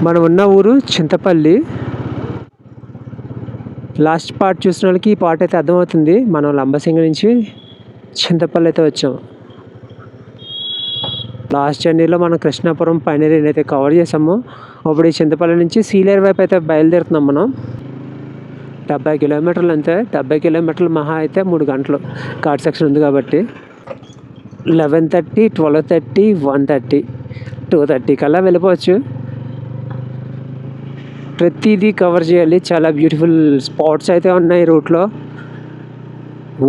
మనం ఉన్న ఊరు చింతపల్లి. లాస్ట్ పార్ట్ చూసిన వాళ్ళకి ఈ పార్ట్ అయితే అర్థమవుతుంది. మనం లంబసింగి నుంచి చింతపల్లి అయితే వచ్చాం. లాస్ట్ జర్నీలో మనం కృష్ణాపురం పైనరీని అయితే కవర్ చేసాము. ఇప్పుడు ఈ చింతపల్లి నుంచి సీలేరు వైపు అయితే బయలుదేరుతున్నాం మనం. 70 కిలోమీటర్లు అంతే. 70 కిలోమీటర్లు మహా అయితే 3 గంటలు. ఘాట్ సెక్షన్ ఉంది కాబట్టి 11:30, 12:30, 1:30, 2:30 కల్లా వెళ్ళిపోవచ్చు. ప్రతిదీ కవర్ చేయాలి. చాలా బ్యూటిఫుల్ స్పాట్స్ అయితే ఉన్నాయి రూట్లో.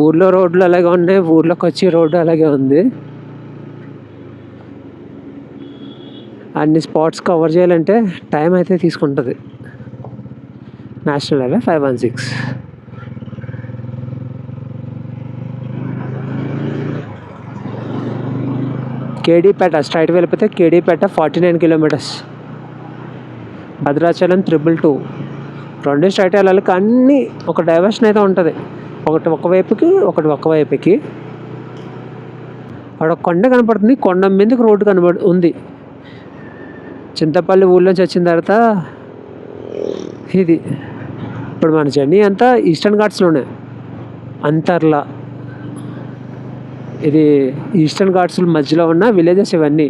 ఊర్లో రోడ్లు అలాగే ఉన్నాయి, ఊర్లోకి వచ్చి రోడ్డు అలాగే ఉంది. అన్ని స్పాట్స్ కవర్ చేయాలంటే టైం అయితే తీసుకుంటుంది. National highway 516. కేడీపేట స్ట్రైట్ వెళ్ళిపోతే కేడీపేట 49 కిలోమీటర్స్. భద్రాచలం 222. 2 స్ట్రైట్ వెళ్ళాలి, కానీ ఒక డైవర్షన్ అయితే ఉంటుంది. ఒకటి ఒకవైపుకి, ఒకటి ఒకవైపుకి. అక్కడ కొండ కనపడుతుంది, కొండ మీదకి రోడ్డు ఉంది. చింతపల్లి ఊళ్ళోంచి వచ్చిన తర్వాత ఇది. ఇప్పుడు మన జర్నీ అంతా ఈస్టర్న్ ఘాట్స్లోనే. అంతర్లా ఇది ఈస్టర్న్ ఘాట్స్ మధ్యలో ఉన్న విలేజెస్ ఇవన్నీ.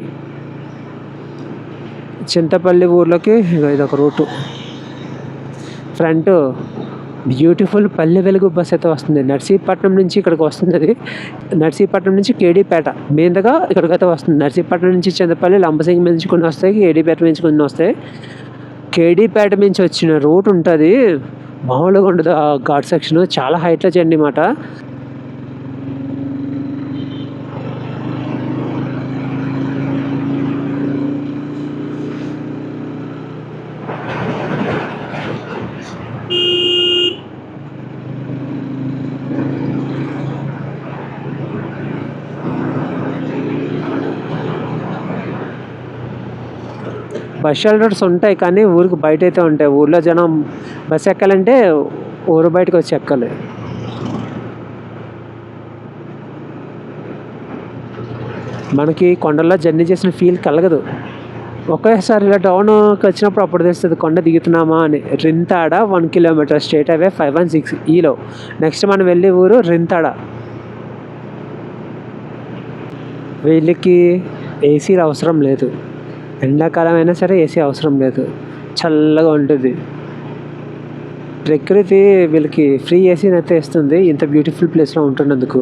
చింతపల్లి ఊర్లోకి ఇది ఒక route. Front beautiful Palle Velugu bus అయితే వస్తుంది. నర్సీపట్నం నుంచి ఇక్కడికి వస్తుంది. అది నర్సీపట్నం నుంచి కేడీపేట మీదుగా ఇక్కడికైతే వస్తుంది. నర్సీపట్నం నుంచి చింతపల్లి, లంబసింగి నుంచి కొన్ని వస్తాయి, కేడీపేట నుంచి కొన్ని వస్తాయి. కేడీపేట నుంచి వచ్చిన రూట్ ఉంటుంది, మామూలుగా ఉండదు. ఆ ఘాట్ సెక్షన్ చాలా హైట్లో జర్నీ అన్నమాట. బస్ షెల్టర్స్ ఉంటాయి, కానీ ఊరికి బయట అయితే ఉంటాయి. ఊర్లో జనం బస్ ఎక్కాలంటే ఊరు బయటకు వచ్చి ఎక్కాలి. మనకి కొండల్లో జర్నీ చేసిన ఫీల్ కలగదు. ఒకేసారి ఇలా డౌన్కి వచ్చినప్పుడు అప్పుడు తెలుస్తుంది కొండ దిగుతున్నామా అని. రింతాడ 1 కిలోమీటర్ స్ట్రేట్ అవే 516 ఈలో. నెక్స్ట్ మనం వెళ్ళే ఊరు రింతాడ. వీళ్ళకి ఏసీ అవసరం లేదు. ఎండాకాలం అయినా సరే ఏసీ అవసరం లేదు, చల్లగా ఉంటుంది. ప్రకృతి వీళ్ళకి ఫ్రీ ఏసీని అయితే ఇస్తుంది ఇంత బ్యూటిఫుల్ ప్లేస్లో ఉంటున్నందుకు.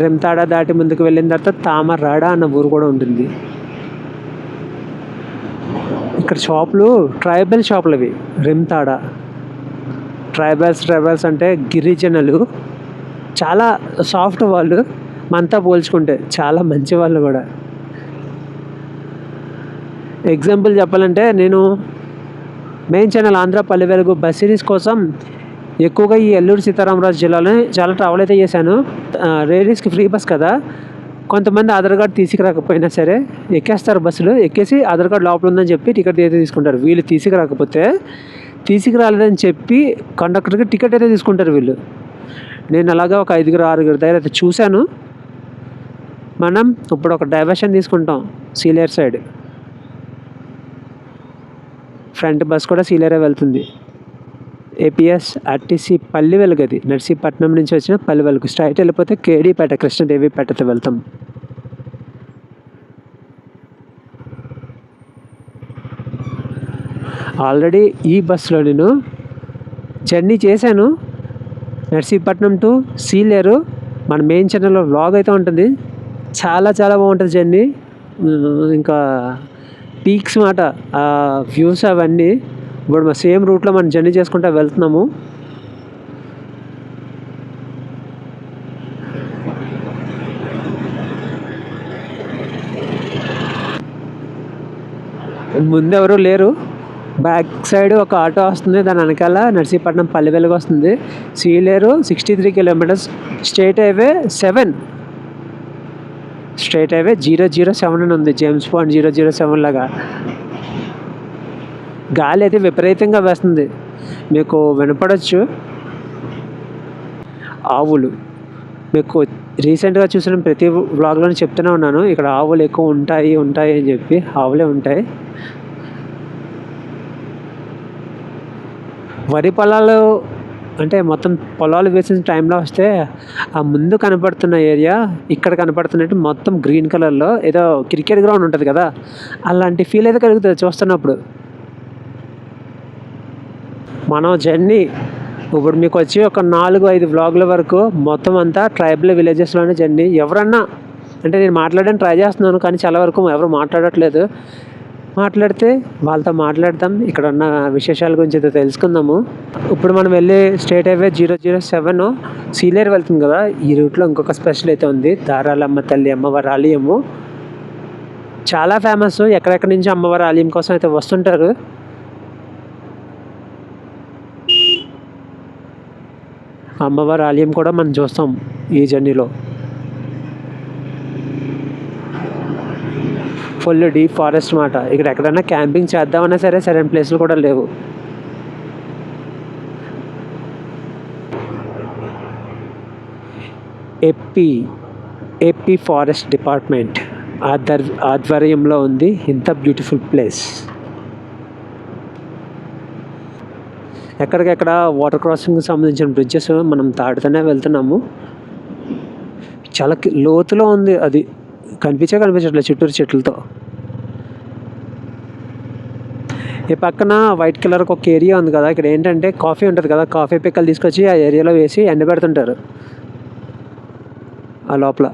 రింతాడ దాటి ముందుకు వెళ్ళిన తర్వాత తామరాడ అన్న ఊరు కూడా ఉంటుంది. ఇక్కడ షాపులు ట్రైబల్ షాపులు అవి. రింతాడ ట్రైబల్స్ అంటే గిరిజనులు. చాలా సాఫ్ట్ వాళ్ళు, మనతో పోల్చుకుంటే చాలా మంచి వాళ్ళు కూడా. ఎగ్జాంపుల్ చెప్పాలంటే, నేను main channel Andhra Palle Velugu bus series కోసం ఎక్కువగా ఈ అల్లూరు సీతారామరాజు జిల్లాలో చాలా ట్రావెల్ అయితే చేశాను. లేడీస్కి ఫ్రీ బస్ కదా, కొంతమంది ఆధార్ కార్డు తీసుకురాకపోయినా సరే ఎక్కేస్తారు బస్సులు. ఎక్కేసి ఆధార్ కార్డు లోపల ఉందని చెప్పి టికెట్ అయితే తీసుకుంటారు. వీళ్ళు తీసుకురాలేదని చెప్పి కండక్టర్కి టికెట్ అయితే తీసుకుంటారు వీళ్ళు. నేను అలాగా ఒక 5-6 దగ్గర అయితే చూశాను. మనం ఇప్పుడు ఒక డైవర్షన్ తీసుకుంటాం సీలేరు సైడ్. ఫ్రంట్ బస్ కూడా సీలేరే వెళ్తుంది. APS RTC Palle Velugu. అది నర్సీపట్నం నుంచి వచ్చిన పల్లె వెలుగు. స్ట్రైట్ వెళ్ళిపోతే కేడీపేట కృష్ణదేవిపేటతో వెళ్తాం. ఆల్రెడీ ఈ బస్సులో నేను జర్నీ చేశాను. నర్సీపట్నం టు సీలేరు మన మెయిన్ ఛానల్లో వ్లాగ్ అయితే ఉంటుంది. చాలా చాలా బాగుంటుంది జర్నీ. ఇంకా పీక్స్ మాట, ఆ వ్యూస్ అవన్నీ. ఇప్పుడు మా సేమ్ రూట్లో మనం జర్నీ చేసుకుంటూ వెళ్తున్నాము. ముందెవరూ లేరు. బ్యాక్ సైడ్ ఒక ఆటో వస్తుంది, దాని వెనకాల నర్సీపట్నం పల్లె వెలుగు వస్తుంది. Sileru 63 kilometres. State highway 7. Straight highway 007 అని ఉంది, జేమ్స్ బాండ్ 007 లాగా. గాలి అయితే విపరీతంగా వేస్తుంది, మీకు వినపడవచ్చు. ఆవులు మీకు రీసెంట్గా చూసిన ప్రతి వ్లాగ్లోనే చెప్తూనే ఉన్నాను, ఇక్కడ ఆవులు ఎక్కువ ఉంటాయి ఉంటాయి అని చెప్పి. ఆవులే ఉంటాయి. వరి పొలాలు అంటే మొత్తం పొలాలు వేసిన టైంలో వస్తే ఆ ముందు కనపడుతున్న ఏరియా ఇక్కడ కనపడుతున్నట్టు మొత్తం గ్రీన్ కలర్లో ఏదో క్రికెట్ గ్రౌండ్ ఉంటుంది కదా, అలాంటి ఫీల్ అయితే కలుగుతుంది చూస్తున్నప్పుడు. మనం జర్నీ ఇప్పుడు మీకు వచ్చి ఒక 4-5 వ్లాగుల వరకు మొత్తం అంతా ట్రైబల్ విలేజెస్లోనే జర్నీ. ఎవరన్నా అంటే నేను మాట్లాడడానికి ట్రై చేస్తున్నాను, కానీ చాలా వరకు ఎవరు మాట్లాడట్లేదు. మాట్లాడితే వాళ్ళతో మాట్లాడదాం, ఇక్కడ ఉన్న విశేషాల గురించి అయితే తెలుసుకుందాము. ఇప్పుడు మనం వెళ్ళే స్టేట్ హైవే 007 సీలేరు వెళ్తుంది కదా, ఈ రూట్లో ఇంకొక స్పెషల్ అయితే ఉంది. దారాలమ్మ తల్లి అమ్మవారి ఆలయము చాలా ఫేమస్. ఎక్కడెక్కడి నుంచి అమ్మవారి ఆలయం కోసం అయితే వస్తుంటారు. అమ్మవారి ఆలయం కూడా మనం చూస్తాం ఈ జర్నీలో. ఫుల్ డీప్ ఫారెస్ట్ మాట. ఇక్కడ ఎక్కడైనా క్యాంపింగ్ చేద్దామన్నా సరే సరైన ప్లేస్లు కూడా లేవు. ఏపీ ఫారెస్ట్ డిపార్ట్మెంట్ ఆధ్వర్యంలో ఉంది ఇంత బ్యూటిఫుల్ ప్లేస్. ఎక్కడికెక్కడ వాటర్ క్రాసింగ్కి సంబంధించిన బ్రిడ్జెస్ మనం దాటుతూనే వెళ్తున్నాము. చాలా లోతులో ఉంది, అది కనిపించట్లేదు చుట్టూరు చెట్లతో. ఈ పక్కన వైట్ కలర్కి ఒక ఏరియా ఉంది కదా, ఇక్కడ ఏంటంటే కాఫీ ఉంటుంది కదా, కాఫీ పిక్కలు తీసుకొచ్చి ఆ ఏరియాలో వేసి ఎండబెడుతుంటారు. ఆ లోపల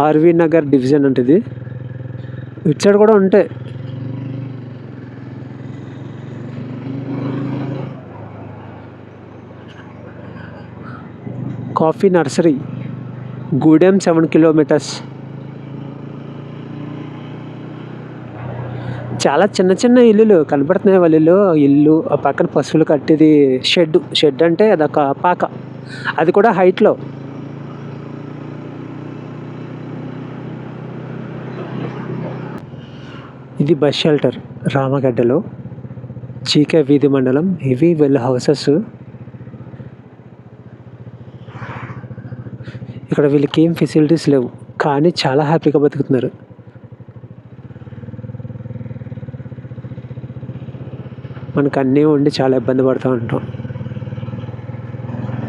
ఆర్వి నగర్ డివిజన్ ఉంటుంది. ఇటు సైడ్ కూడా ఉంటాయి. Coffee nursery Gudem 7 kilometers. చాలా చిన్న చిన్న ఇల్లులు కనపడుతున్నాయి. వాళ్ళ ఇల్లు ఆ పక్కన పశువులు కట్టేది షెడ్ అంటే అదొక పాక, అది కూడా హైట్లో. ఇది బస్ షెల్టర్ రామగడ్డలో, చీకే వీధి మండలం. ఇవి వీళ్ళ హౌసెస్. ఇక్కడ వీళ్ళకి ఏం ఫెసిలిటీస్ లేవు, కానీ చాలా హ్యాపీగా బతుకుతున్నారు. మనకు అన్నీ ఉండి చాలా ఇబ్బంది పడుతూ ఉంటాం.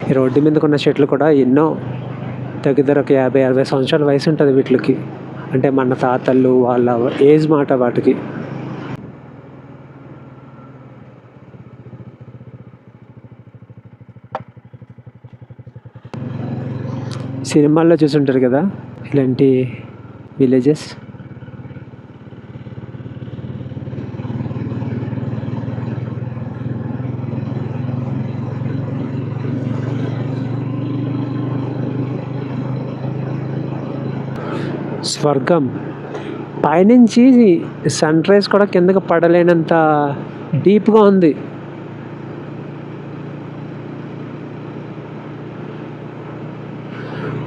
ఈ రోడ్డు మీదకు ఉన్న చెట్లు కూడా ఎన్నో దగ్గర ఒక 50-60 సంవత్సరాల వయసు ఉంటుంది వీటికి. అంటే మన తాతళ్ళు వాళ్ళ ఏజ్ మాట వాటికి. సినిమాల్లో చూసుంటారు కదా ఇలాంటి విలేజెస్. స్వర్గం పైనుంచి సన్ రైజ్ కూడా కిందకి పడలేనంత డీప్గా ఉంది.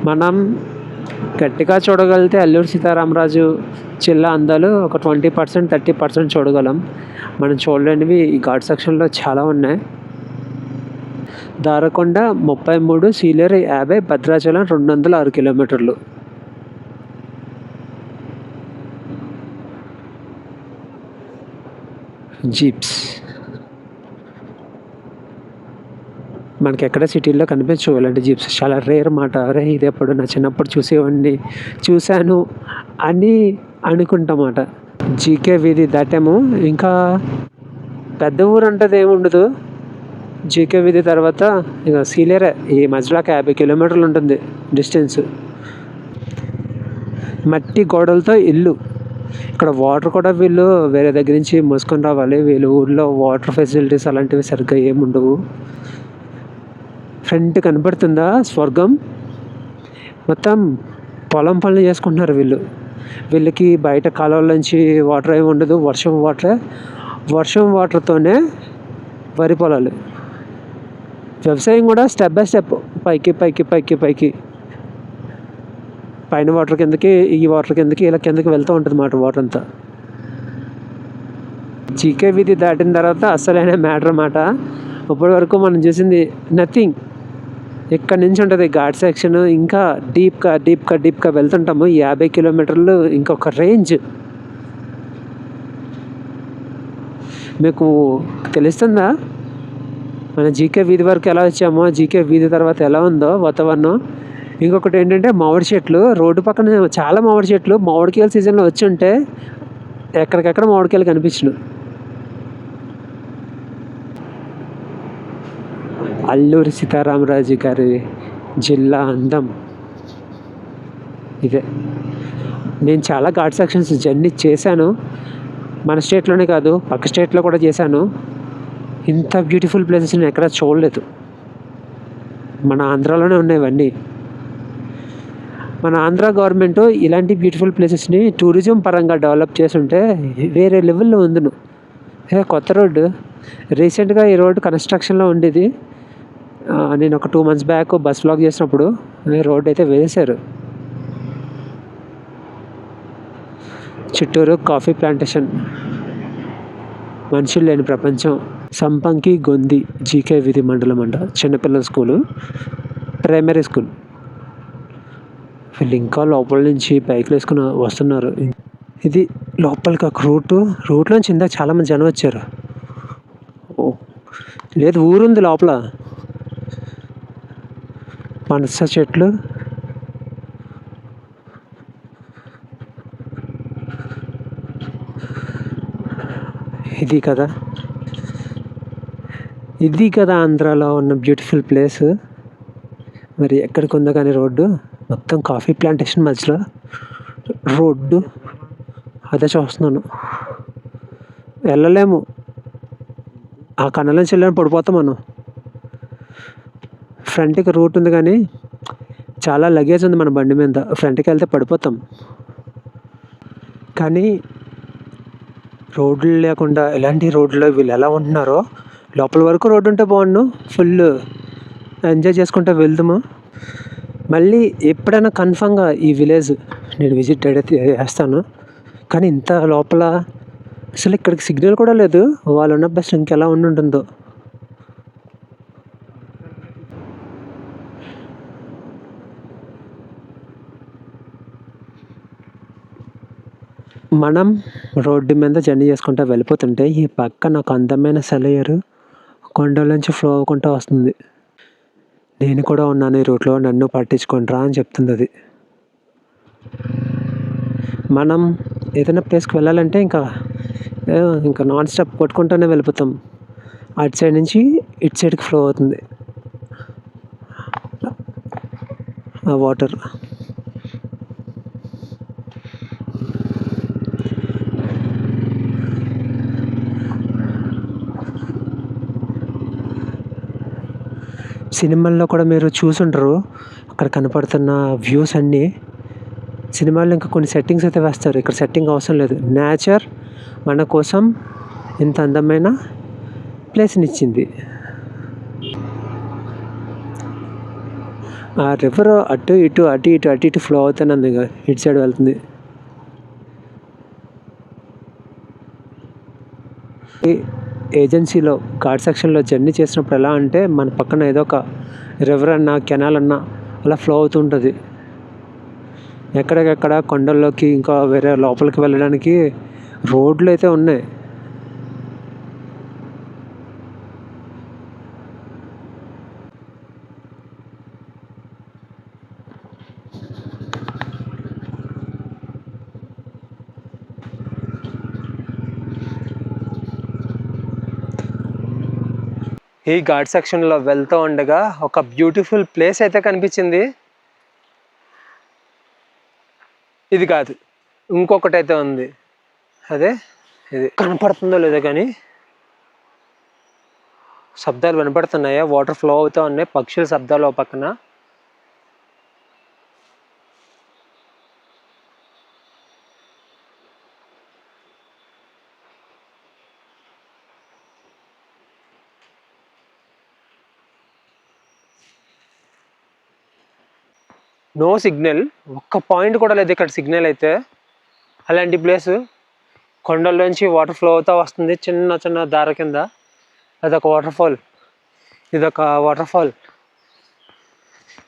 మనం గట్టిగా చూడగలిగితే అల్లూరి సీతారామరాజు జిల్లా అందాలు ఒక 20%, 30% చూడగలం. మనం చూడలేనివి ఈ ఘాట్ సెక్షన్లో చాలా ఉన్నాయి. దారకొండ 33, సీలేరు 50, భద్రాచలం 206 kilometers. జీప్స్ మనకి ఎక్కడ సిటీల్లో కనిపించవు ఇలాంటి జీప్స్, చాలా రేర్ మాట. అరే ఇది ఎప్పుడు నా చిన్నప్పుడు చూశాను అని అనుకుంటామాట. జీకే వీధి దాటాము, ఇంకా పెద్ద ఊరు అంటది ఏముండదు. జీకే వీధి తర్వాత ఇక సీలేరే. ఈ మధ్యలో 50 kilometers ఉంటుంది డిస్టెన్స్. మట్టి గోడలతో ఇల్లు. ఇక్కడ వాటర్ కూడా వీళ్ళు వేరే దగ్గర నుంచి మోసుకొని రావాలి. వీళ్ళు ఊళ్ళో వాటర్ ఫెసిలిటీస్ అలాంటివి సరిగ్గా ఏముండవు. ఫ్రంట్ కనపడుతుందా స్వర్గం? మొత్తం పొలం పనులు చేసుకుంటున్నారు వీళ్ళు. వీళ్ళకి బయట కాలువల నుంచి వాటర్ ఏమి ఉండదు, వర్షం వాటర్తోనే వరి పొలాలు. వ్యవసాయం కూడా స్టెప్ బై స్టెప్ పైకి పైన వాటర్ కిందకి, ఈ వాటర్ కిందకి, ఇలా కిందకి వెళ్తూ ఉంటుంది అన్నమాట వాటర్ అంతా. జీకే వీధి దాటిన తర్వాత అసలైన మ్యాటర్ అన్నమాట. ఇప్పటి వరకు మనం చూసింది నథింగ్. ఇక్కడ నుంచి ఉంటుంది ఘాట్ సెక్షన్. ఇంకా డీప్గా వెళ్తుంటాము. 50 కిలోమీటర్లు ఇంకొక రేంజ్. మీకు తెలుస్తుందా మన జీకే వీధి వరకు ఎలా వచ్చామో, జీకే వీధి తర్వాత ఎలా ఉందో వాతావరణం? ఇంకొకటి ఏంటంటే మామిడి చెట్లు. రోడ్డు పక్కన చాలా మామిడి చెట్లు. మామిడికాయల సీజన్లో వచ్చి ఉంటే ఎక్కడికెక్కడ మామిడికాయలు కనిపించను. అల్లూరి సీతారామరాజు గారి జిల్లా అందం ఇదే. నేను చాలా ఘాట్ సెక్షన్స్ జర్నీ చేశాను. మన స్టేట్లోనే కాదు, పక్క స్టేట్లో కూడా చేశాను. ఇంత బ్యూటిఫుల్ ప్లేసెస్ నేను ఎక్కడ చూడలేదు. మన ఆంధ్రాలోనే ఉన్నాయి ఇవన్నీ. మన ఆంధ్ర గవర్నమెంట్ ఇలాంటి బ్యూటిఫుల్ ప్లేసెస్ని టూరిజం పరంగా డెవలప్ చేస్తుంటే వేరే లెవెల్లో ఉందును. కొత్త రోడ్డు రీసెంట్గా ఈ రోడ్డు కన్స్ట్రక్షన్లో ఉండేది. నేను ఒక 2 months బ్యాక్ బస్ వ్లాగ్ చేసినప్పుడు రోడ్డు అయితే వేశారు. Chittoor coffee plantation. మనుషులు లేని ప్రపంచం. సంపంగి గొంది జీకే వీధి మండలం అంట. చిన్నపిల్లల స్కూలు, ప్రైమరీ స్కూల్. వీళ్ళు ఇంకా లోపల నుంచి బైక్లు వేసుకుని వస్తున్నారు. ఇది లోపలికి ఒక రూట్లోంచి ఇందాక చాలామంది జనం వచ్చారు. లేదు, ఊరుంది లోపల. పనస చెట్లు. ఇది కదా ఆంధ్రాలో ఉన్న బ్యూటిఫుల్ ప్లేస్. మరి ఎక్కడికి ఉందో కానీ రోడ్డు మొత్తం కాఫీ ప్లాంటేషన్ మధ్యలో రోడ్డు. అదే చూస్తున్నాను. వెళ్ళలేము. ఆ కన్నల నుంచి వెళ్ళని పడిపోతాం మనం. ఫ్రంట్కి రూట్ ఉంది కానీ చాలా లగేజ్ ఉంది మన బండి మీద. ఫ్రంట్కి వెళ్తే పడిపోతాం. కానీ రోడ్లు లేకుండా ఇలాంటి రోడ్లో వీళ్ళు ఎలా ఉంటున్నారో. లోపల వరకు రోడ్డు ఉంటే బాగుండు. ఫుల్ ఎంజాయ్ చేసుకుంటూ వెళ్దాము. మళ్ళీ ఎప్పుడైనా కన్ఫామ్గా ఈ విలేజ్ నేను విజిట్ అయితే చేస్తాను. కానీ ఇంత లోపల అసలు ఇక్కడికి సిగ్నల్ కూడా లేదు. వాళ్ళు ఉన్న బస్ ఇంకెలా ఉంటుందో. మనం రోడ్డు మీద జర్నీ చేసుకుంటూ వెళ్ళిపోతుంటే ఈ పక్కన ఒక అందమైన సెలయేరు కొండల నుంచి ఫ్లో అవ్వకుంటూ వస్తుంది. నేను కూడా ఉన్నాను ఈ రూట్లో, నన్ను పట్టించుకుంటారా అని చెప్తుంది అది. మనం ఏదైనా ప్లేస్కి వెళ్ళాలంటే ఇంకా నాన్ స్టాప్ కొట్టుకుంటూనే వెళ్ళిపోతాం. అటు సైడ్ నుంచి ఇటు సైడ్కి ఫ్లో అవుతుంది ఆ వాటర్. సినిమాల్లో కూడా మీరు చూసుంటారు. అక్కడ కనపడుతున్న వ్యూస్ అన్నీ సినిమాల్లో ఇంకా కొన్ని సెట్టింగ్స్ అయితే వేస్తారు. ఇక్కడ సెట్టింగ్ అవసరం లేదు. నేచర్ మన కోసం ఇంత అందమైన ప్లేస్ని ఇచ్చింది. ఆ రివర్ అటు ఇటు ఫ్లో అవుతున్నది. ఇటు సైడ్ వెళ్తుంది. ఏజెన్సీలో ఘాట్ సెక్షన్లో జర్నీ చేసినప్పుడు ఎలా అంటే మన పక్కన ఏదో ఒక రివర్ అన్నా కెనాల్ అన్నా అలా ఫ్లో అవుతుంటుంది. ఎక్కడికెక్కడ కొండల్లోకి ఇంకా వేరే లోపలికి వెళ్ళడానికి రోడ్లు అయితే ఉన్నాయి. ఈ ఘాట్ సెక్షన్లో వెళ్తూ ఉండగా ఒక బ్యూటిఫుల్ ప్లేస్ అయితే కనిపించింది. ఇది కాదు, ఇంకొకటి అయితే ఉంది. అదే ఇది కనపడుతుందో లేదో కానీ శబ్దాలు వినపడుతున్నాయా? వాటర్ ఫ్లో అవుతూ ఉన్నాయి. పక్షుల శబ్దాలు పక్కన. No signal. ఒక్క పాయింట్ కూడా లేదు ఇక్కడ సిగ్నల్ అయితే. అలాంటి ప్లేసు. కొండల్లోంచి వాటర్ ఫ్లో అవుతూ వస్తుంది చిన్న చిన్న దార కింద. అదొక వాటర్ ఫాల్, ఇదొక వాటర్ ఫాల్.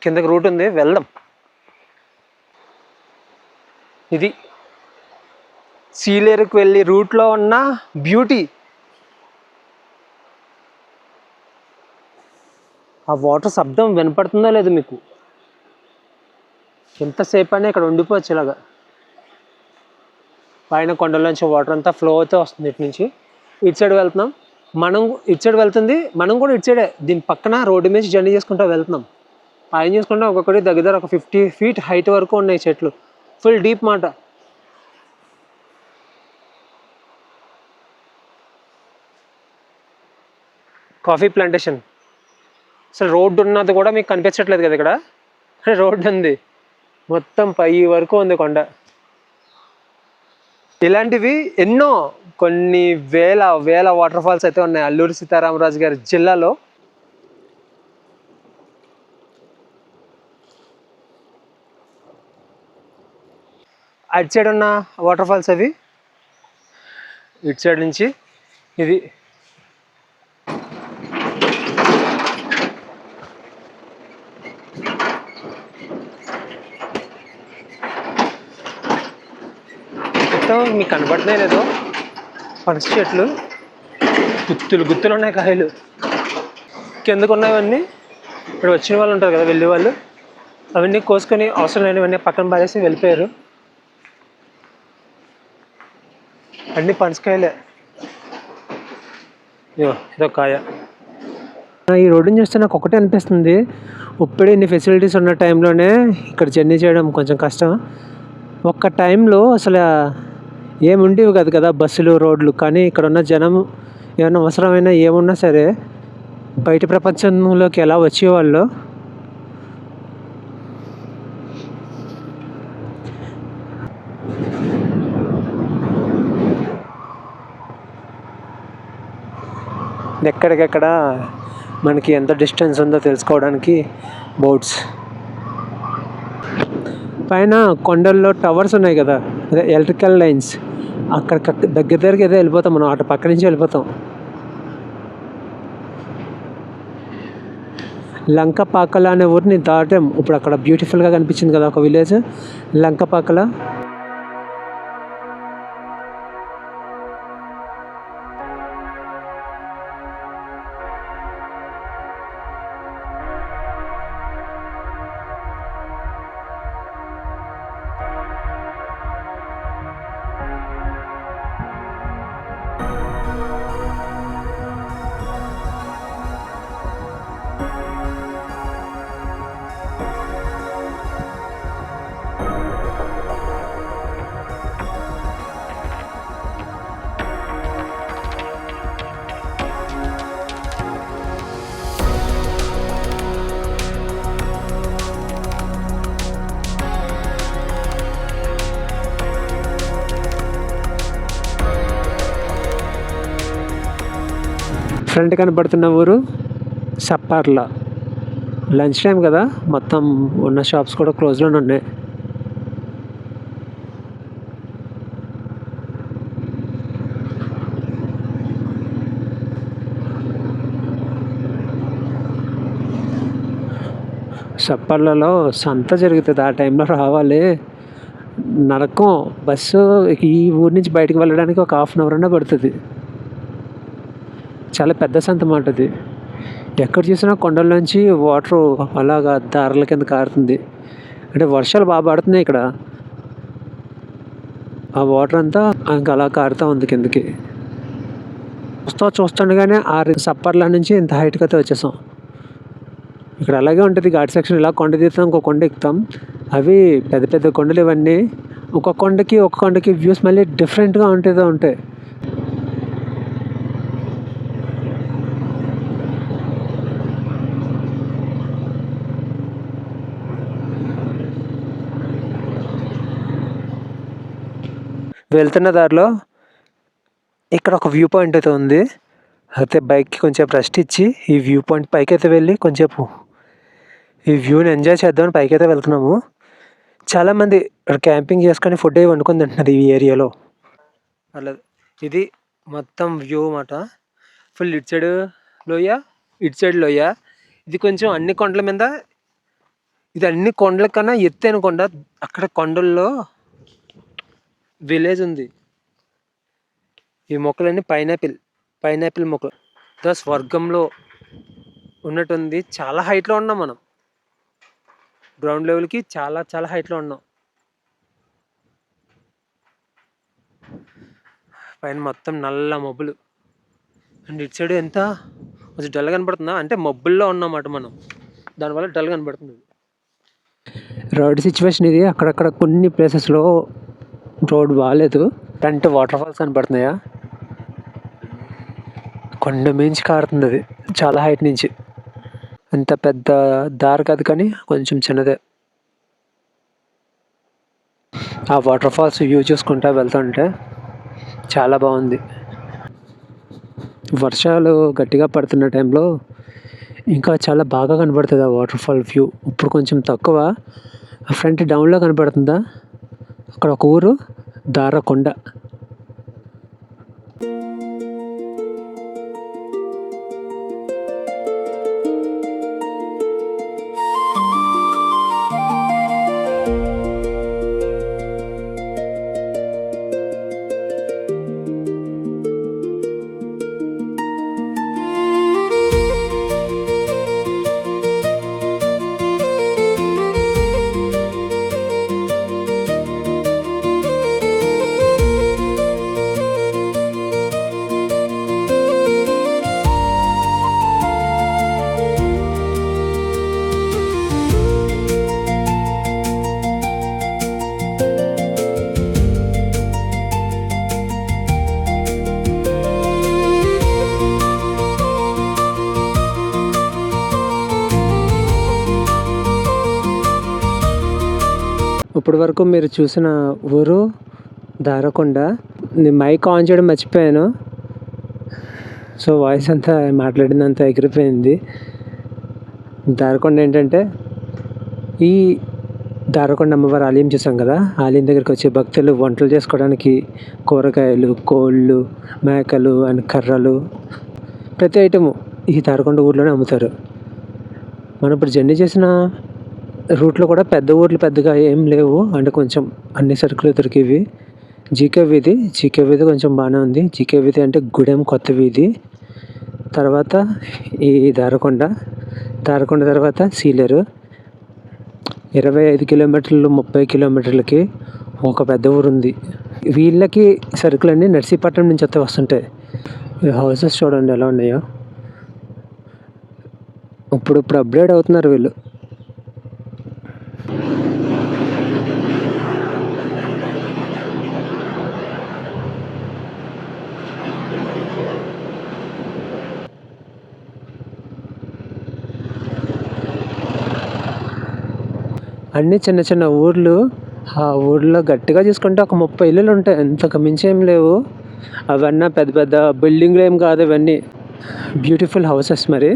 కిందకి రూట్ ఉంది, వెళ్దాం. ఇది సీలేరుకి వెళ్ళి రూట్లో ఉన్న బ్యూటీ. ఆ వాటర్ శబ్దం వినపడుతుందో లేదు మీకు? ఎంతసేపు అయినా ఇక్కడ ఉండిపోవచ్చు ఇలాగా. పైన కొండల్లోంచి వాటర్ అంతా ఫ్లో అవుతూ వస్తుంది. ఇటు నుంచి ఇటు సైడ్ వెళ్తున్నాం మనం, ఇటు సైడ్ వెళ్తుంది, మనం కూడా ఇటు సైడే దీని పక్కన రోడ్డు మీద జర్నీ చేసుకుంటూ వెళ్తున్నాం. పైన చూసుకుంటే ఒక్కొక్కటి దగ్గర ఒక 50 feet హైట్ వరకు ఉన్నాయి చెట్లు, ఫుల్ డీప్ మాట. Coffee plantation. అసలు రోడ్డు ఉన్నది కూడా మీకు కనిపించట్లేదు కదా ఇక్కడ. రోడ్డు ఉంది, మొత్తం పై వరకు ఉంది కొండ. ఇలాంటివి ఎన్నో, కొన్ని వేల వాటర్ ఫాల్స్ అయితే ఉన్నాయి అల్లూరి సీతారామరాజు గారి జిల్లాలో. అటు సైడ్ ఉన్న వాటర్ ఫాల్స్ అవి, ఇటు సైడ్ నుంచి ఇది. మీకు కనబడుతున్నాయి లేదో పనస చెట్లు, గుత్తులు ఉన్నాయి కాయలు. కిందకు ఉన్నవన్నీ ఇప్పుడు వచ్చిన వాళ్ళు ఉంటారు కదా, వెళ్ళే వాళ్ళు, అవన్నీ కోసుకొని అవసరం లేనివన్నీ పక్కన పారేసి వెళ్ళిపోయారు. అన్ని పనసకాయలే. ఇదో కాయ. ఈ రోడ్డుని చూస్తే నాకు ఒకటే అనిపిస్తుంది, ఇప్పుడే ఇన్ని ఫెసిలిటీస్ ఉన్న టైంలోనే ఇక్కడ జర్నీ చేయడం కొంచెం కష్టం. ఒక్క టైంలో అసలు ఏముండేవి కాదు కదా బస్సులు, రోడ్లు. కానీ ఇక్కడ ఉన్న జనం ఏమైనా అవసరమైన ఏమున్నా సరే బయట ప్రపంచంలోకి ఎలా వచ్చేవాళ్ళు. ఎక్కడికెక్కడ మనకి ఎంత డిస్టెన్స్ ఉందో తెలుసుకోవడానికి బోట్స్. పైన కొండల్లో టవర్స్ ఉన్నాయి కదా, అదే ఎలక్ట్రికల్ లైన్స్, అక్కడ దగ్గరికి ఏదో వెళ్ళిపోతాం మనం, అటు పక్క నుంచి వెళ్ళిపోతాం. లంకపాకల అనే ఊరిని దాటాం ఇప్పుడు. అక్కడ బ్యూటిఫుల్గా కనిపించింది కదా ఒక విలేజ్, లంకపాకల. ఫ్రంట్ కనబడుతున్న ఊరు సప్పార్ల. లంచ్ టైం కదా, మొత్తం ఉన్న షాప్స్ కూడా క్లోజ్లోనే ఉన్నాయి. సప్పర్లలో సంత జరుగుతుంది, ఆ టైంలో రావాలి. నరకం. బస్సు ఈ ఊరి నుంచి బయటకు వెళ్ళడానికి ఒక 1/2 hour అన్నా పడుతుంది. చాలా పెద్ద సంత మాట అది. ఎక్కడ చూసినా కొండల్లోంచి వాటరు అలాగా దారాల కింద కారుతుంది. అంటే వర్షాలు బాగా పడుతున్నాయి ఇక్కడ, ఆ వాటర్ అంతా ఇంకా అలా కారుతూ ఉంది కిందకి. చూస్తుండగానే ఆ సప్పర్ల నుంచి ఇంత హైట్కి అయితే వచ్చేసాం. ఇక్కడ అలాగే ఉంటుంది ఘాట్ సెక్షన్. ఇలా కొండ దిగుతాం, ఇంకో కొండ ఎక్కుతాం. అవి పెద్ద పెద్ద కొండలు ఇవన్నీ. ఒక కొండకి వ్యూస్ మళ్ళీ డిఫరెంట్గా ఉంటాయి. వెళ్తున్న దారిలో ఇక్కడ ఒక వ్యూ పాయింట్ అయితే ఉంది. అయితే బైక్కి కొంచెం రెస్ట్ ఇచ్చి ఈ వ్యూ పాయింట్ పైకి అయితే వెళ్ళి కొంచెంసేపు ఈ వ్యూని ఎంజాయ్ చేద్దామని పైకి అయితే వెళ్తున్నాము. చాలామంది క్యాంపింగ్ చేసుకొని ఫుడ్ అవి వండుకొని తింటున్నారు ఈ ఏరియాలో. అలా ఇది మొత్తం వ్యూ అన్నమాట. ఫుల్ ఇటు సైడ్ లోయ, ఇటు సైడ్ లోయ. ఇది కొంచెం అన్ని కొండల మీద ఇది అన్ని కొండల కన్నా ఎత్తైన కొండ. అక్కడ కొండల్లో విలేజ్ ఉంది. ఈ మొక్కలన్నీ పైనాపిల్ మొక్కలు. స్వర్గంలో ఉన్నట్టుంది. చాలా హైట్లో ఉన్నాం మనం. గ్రౌండ్ లెవెల్కి చాలా చాలా హైట్లో ఉన్నాం. పైన మొత్తం నల్ల మబ్బులు. అండ్ ఇటు సైడ్ ఎంత కొంచెం డల్ కనపడుతుందా అంటే మబ్బుల్లో ఉన్నమాట మనం, దానివల్ల డల్ కనపడుతుంది. రోడ్ సిచ్యువేషన్ ఇది. అక్కడక్కడ కొన్ని ప్లేసెస్లో రోడ్ బాగాలేదు. అంటే వాటర్ ఫాల్స్ కనపడుతున్నాయా, కొండ మించి కారుతుంది అది చాలా హైట్ నుంచి. అంత పెద్ద దారి కాదు కానీ కొంచెం చిన్నదే. ఆ వాటర్ ఫాల్స్ వ్యూ చూసుకుంటా వెళ్తుంటే చాలా బాగుంది. వర్షాలు గట్టిగా పడుతున్న టైంలో ఇంకా చాలా బాగా కనబడుతుంది ఆ వాటర్ ఫాల్ వ్యూ. ఇప్పుడు కొంచెం తక్కువ. ఫ్రంట్ డౌన్లో కనపడుతుందా, అక్కడ ఒక ఊరు దారకొండ. ఇప్పటి వరకు మీరు చూసిన ఊరు దారకొండ. నేను మైక్ ఆన్ చేయడం మర్చిపోయాను, సో వాయిస్ అంతా మాట్లాడిందంతా ఎగిరిపోయింది. దారకొండ ఏంటంటే, ఈ దారకొండ అమ్మవారి ఆలయం చూసాం కదా, ఆలయం దగ్గరికి వచ్చే భక్తులు వంటలు చేసుకోవడానికి కూరగాయలు, కోళ్ళు, మేకలు అండ్ కర్రలు ప్రతి ఐటము ఈ దారకొండ ఊర్లోనే అమ్ముతారు. మనం ఇప్పుడు జర్నీ చేసిన రూట్లో కూడా పెద్ద ఊర్లు పెద్దగా ఏం లేవు, అంటే కొంచెం అన్ని సరుకులు దొరికేవి. జీకే వీధి కొంచెం బాగానే ఉంది. జీకే వీధి అంటే గూడెం కొత్త వీధి. తర్వాత ఈ దారకొండ తర్వాత సీలేరు. 25 కిలోమీటర్లు 30 కిలోమీటర్లకి ఒక పెద్ద ఊరు ఉంది. వీళ్ళకి సరుకులన్నీ నర్సీపట్నం నుంచి వస్తుంటాయి. ఈ హౌసెస్ చూడండి ఎలా ఉన్నాయో. ఇప్పుడు అప్గ్రేడ్ అవుతున్నారు వీళ్ళు. అన్నీ చిన్న చిన్న ఊర్లు. ఆ ఊర్లో గట్టిగా చూసుకుంటే ఒక 30 ఇల్లులు ఉంటాయి, అంతకు మించి ఏం లేవు. అవన్నీ పెద్ద పెద్ద బిల్డింగ్లు ఏం కాదు, ఇవన్నీ బ్యూటిఫుల్ హౌసెస్. మరి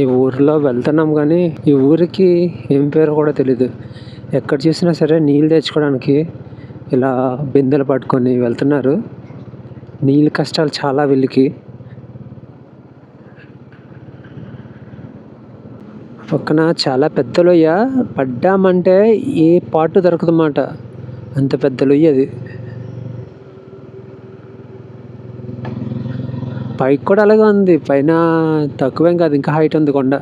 ఈ ఊరిలో వెళ్తున్నాం కానీ ఈ ఊరికి ఏం పేరు కూడా తెలీదు. ఎక్కడ చూసినా సరే నీళ్ళు తెచ్చుకోవడానికి ఇలా బిందెలు పట్టుకొని వెళ్తున్నారు. నీళ్ళ కష్టాలు చాలా వీళ్ళకి. పక్కన చాలా పెద్ద లొయ్య. పడ్డామంటే ఏ పాటు దొరకదన్నమాట, అంత పెద్ద లొయ్య అది. పైకి కూడా అలాగే ఉంది. పైన తక్కువేం కాదు, ఇంకా హైట్ ఉంది కొండ.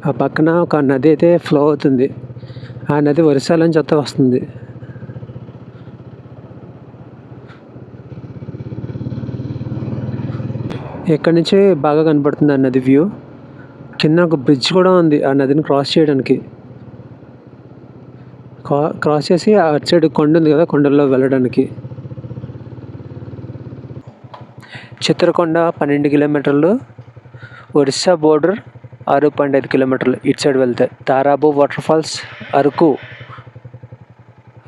ఆ పక్కన ఒక నది అయితే ఫ్లో అవుతుంది. ఆ నది ఒరిస్సాలో నుంచి వస్తుంది. ఎక్కడి నుంచి బాగా కనపడుతుంది ఆ నది వ్యూ. కింద ఒక బ్రిడ్జ్ కూడా ఉంది ఆ నదిని క్రాస్ చేయడానికి. క్రాస్ చేసి అటు సైడ్ కొండ ఉంది కదా, కొండల్లో వెళ్ళడానికి. చిత్రకొండ 12 కిలోమీటర్లు, ఒరిస్సా బోర్డర్ 6.5 కిలోమీటర్లు ఇటు సైడ్ వెళ్తే. తారాబు వాటర్ ఫాల్స్, అరకు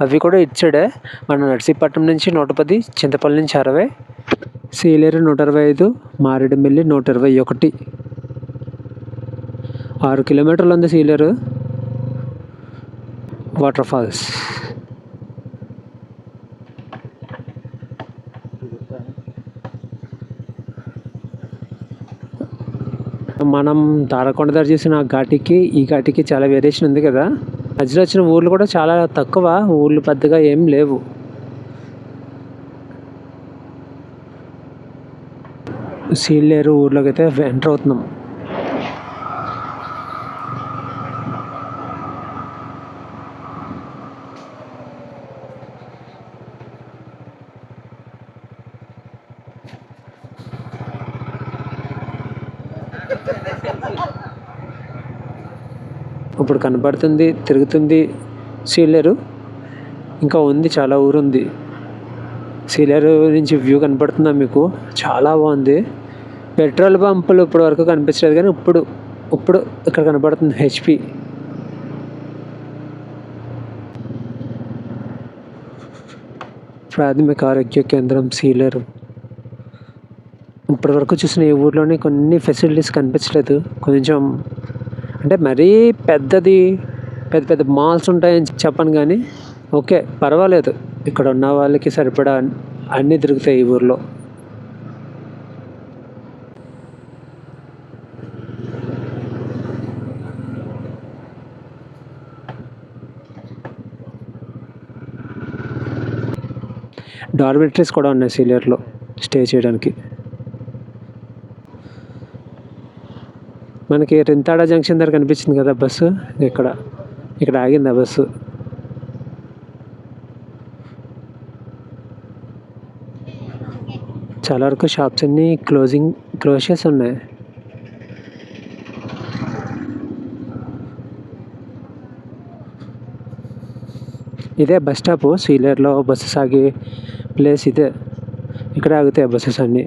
అవి కూడా ఇటు సైడే. మన నర్సీపట్నం నుంచి 110, చింతపల్లి నుంచి 60, సీలేరు 125, మారేడుమిల్లి 121. 6 కిలోమీటర్లు ఉంది సీలేరు వాటర్ ఫాల్స్. మనం తారకొండ దగ్గర చూసిన ఆ ఘాటికి ఈ ఘాటికి చాలా వేరియేషన్ ఉంది కదా. మధ్యలో వచ్చిన ఊర్లు కూడా చాలా తక్కువ, ఊర్లు పెద్దగా ఏం లేవు. సీలేరు ఊర్లోకి అయితే ఎంటర్ అవుతున్నాం. ఇప్పుడు కనబడుతుంది, తిరుగుతుంది సీలేరు. ఇంకా ఉంది, చాలా ఊరు ఉంది. సీలేరు నుంచి వ్యూ కనపడుతుందా మీకు? చాలా బాగుంది. పెట్రోల్ పంపులు ఇప్పటి వరకు కనిపించలేదు, కానీ ఇప్పుడు ఇక్కడ కనబడుతుంది హెచ్పి. ప్రాథమిక ఆరోగ్య కేంద్రం సీలేరు. ఇప్పటి వరకు చూసిన ఈ ఊర్లోనే కొన్ని ఫెసిలిటీస్ కనిపించలేదు. కొంచెం అంటే మరీ పెద్ద పెద్ద మాల్స్ ఉంటాయని చెప్పను, కానీ ఓకే పర్వాలేదు. ఇక్కడ ఉన్న వాళ్ళకి సరిపడా అన్నీ దొరుకుతాయి ఈ ఊర్లో. డార్మెటరీస్ కూడా ఉన్నాయి సీలేరులో స్టే చేయడానికి. మనకి రింతాడ జంక్షన్ దగ్గర కనిపించింది కదా బస్సు, ఇక్కడ ఆగింది ఆ బస్సు. చాలా వరకు షాప్స్ అన్నీ క్లోజ్ చేసి ఉన్నాయి. ఇదే బస్ స్టాప్, సీలేరులో బస్సెస్ ఆగే ప్లేస్ ఇదే. ఇక్కడ ఆగుతాయి బస్సెస్ అన్నీ.